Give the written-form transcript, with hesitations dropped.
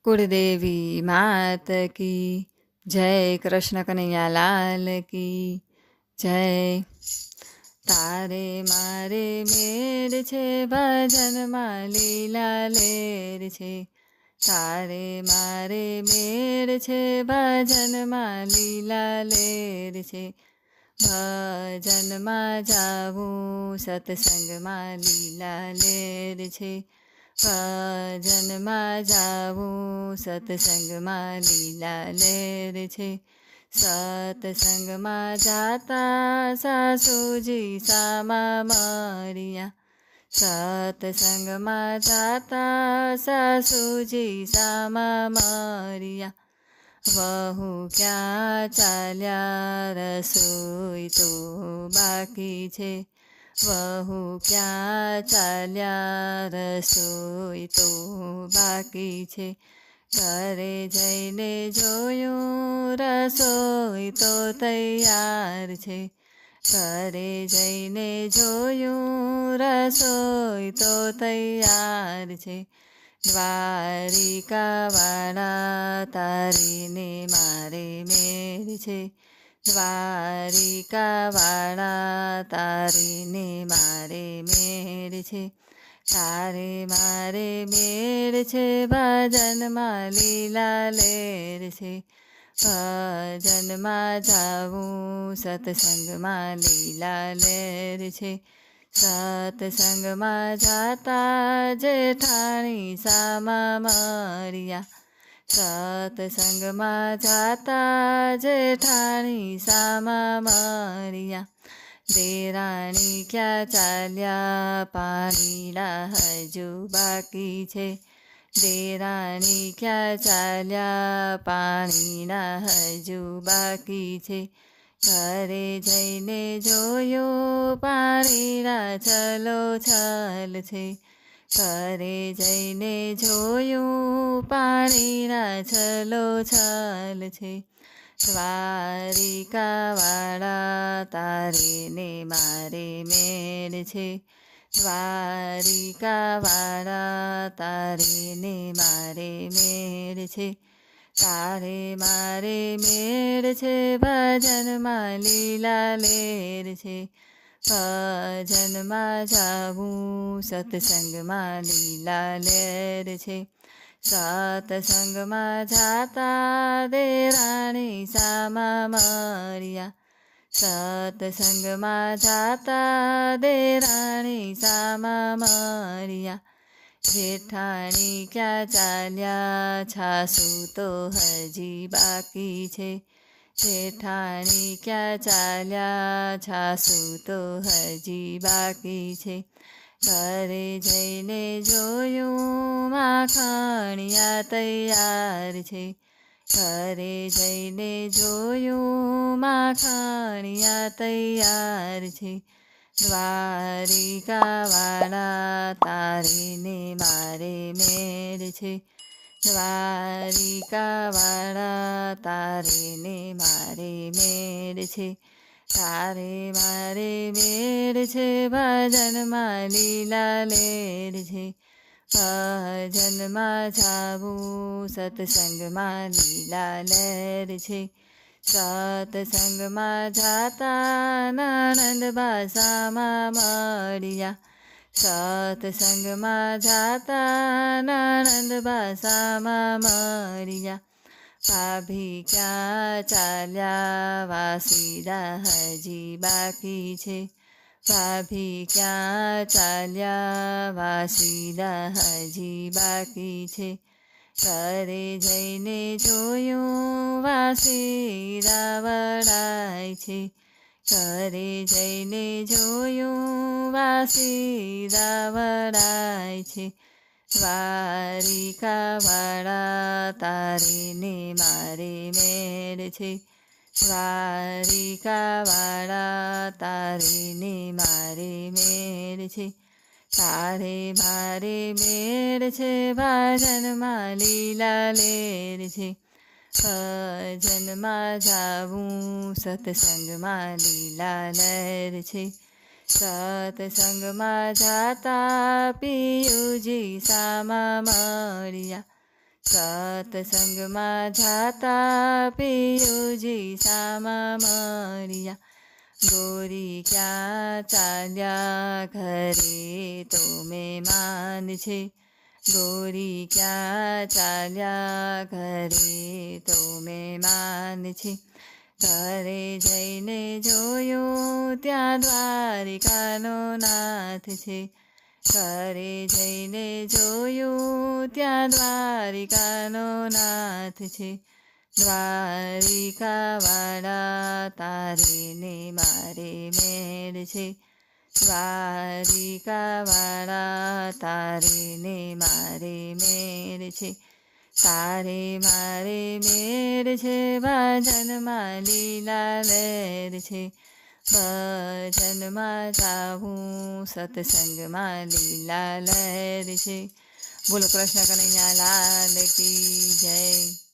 कुलदेवी मात की जय, कृष्ण कन्हैया लाल की जय। तारे मारे मेर छे भजનમાં લીલા લેર છે, તારે મારે મેર છે ભજનમાં લીલા લેર છે। ભજનમાં જાવું સત્સંગમાં લીલા લેર છે, ભજનમાં જાવું સત્સંગમાં લીલા લેર છે। સત્સંગમાં જાતા સાસુજી સામા મર્યા, સત્સંગમાં જાતા સાસુજી સામા મર્યા। વહુ ક્યાં ચાલ્યા રસોઈ તો બાકી છે, વહુ ક્યાં ચાલ્યા રસોઈ તો બાકી છે। ઘરે જઈને જોયું રસોઈ તો તૈયાર છે, ઘરે જઈને જોયું રસોઈ તો તૈયાર છે। દ્વારિકાવાળા તારીને મારે મેર છે, દ્વારિકાવાળા તારીને મારે મેર છે। તારે મારે મેર છે ભજનમાં લીલા લેર છે, ભજનમાં જાવું સત્સંગમાં લીલા લેર છે। સત્સંગમાં જાતા જેઠાણી સામા મર્યા, સત્સંગમાં જાતા જેઠાણી સામા મર્યા। દેરાણી ક્યાં ચાલ્યા પાણીના હજુ બાકી છે, દેરાણી ક્યાં ચાલ્યા પાણીના હજુ બાકી છે। ઘરે જઈને જોયું પાણીના છલો છલ છે, ઘરે જઈને જોયું પાણીના છલો છલ છે। દ્વારિકાવાળા તારીને મારે મેર છે, દ્વારિકાવાળા તારીને મારે મેર છે। તારે મારે મેર છે ભજનમાં લીલા લેર છે, ભજનમાં જાવું સત્સંગમાં લીલા લેર છે। સત્સંગમાં જાતા દેરાણી સામા મર્યા, સત્સંગમાં જાતા દેરાણી સામા મર્યા। જેઠાણી ક્યાં ચાલ્યા છાસુ તો હજી બાકી છે, જેઠાણી ક્યાં ચાલ્યા છાસુ તો હજી બાકી છે। ઘરે જઈને જોયું માખણિયા તૈયાર છે, ઘરે જઈને જોયું માખણિયા તૈયાર છે। દ્વારિકાવાળા તારીને મારે મેર છે, દ્વારિકાવાળા તારીને મારે મેર છે। તારે મારે મેર છે ભજનમાં લીલા લેર છે, ભજનમાં જાવું સત્સંગમાં લીલા લેર છે। સત્સંગમાં જાતા નણંદબા સામા મળ્યા, સત્સંગમાં જાતા નણંદબા સામા મળ્યા। ભાભી ક્યાં ચાલ્યા વાસીદા હજી બાકી છે, ભાભી ક્યાં ચાલ્યા વાસીદા હજી બાકી છે। ઘરે જઈને જોયું વાસીદા વળાય છે, ઘરે જઈને જોયું વાસીદા વળાય છે। દ્વારિકાવાળા તારીને મારે મેર છે, દ્વારિકાવાળા તારીને મારે મેર છે। તારે મારે મેર છે ભજનમાં લીલા લેર છે, ભજનમાં જાવું સત્સંગમાં લીલા લેર છે। સત્સંગમાં જાતા પિયુજી સામા મળ્યા, સત્સંગમાં જાતા પિયુજી સામા મળ્યા, ગોરી ક્યાં ચાલ્યા ઘરે તો મહેમાન છે, ગોરી ક્યાં ચાલ્યા ઘરે તો મહેમાન છે. ઘરે જઈને જોયું ત્યાં દ્વારિકાનો નાથ છે, ઘરે જઈને જોયું ત્યાં દ્વારિકાનો નાથ છે. દ્વારિકાવાળા તારે ને મારે મેળ છે, દ્વારિકાવાળા તારે ને મારે મેળ છે. તારે મારે મેળ છે, ભજનમાં લીલા લહેર છે, ભજનમાં જાવું સત્સંગમાં લીલા લહેર છે. બોલો કૃષ્ણ કનૈયા લાલ કી જય.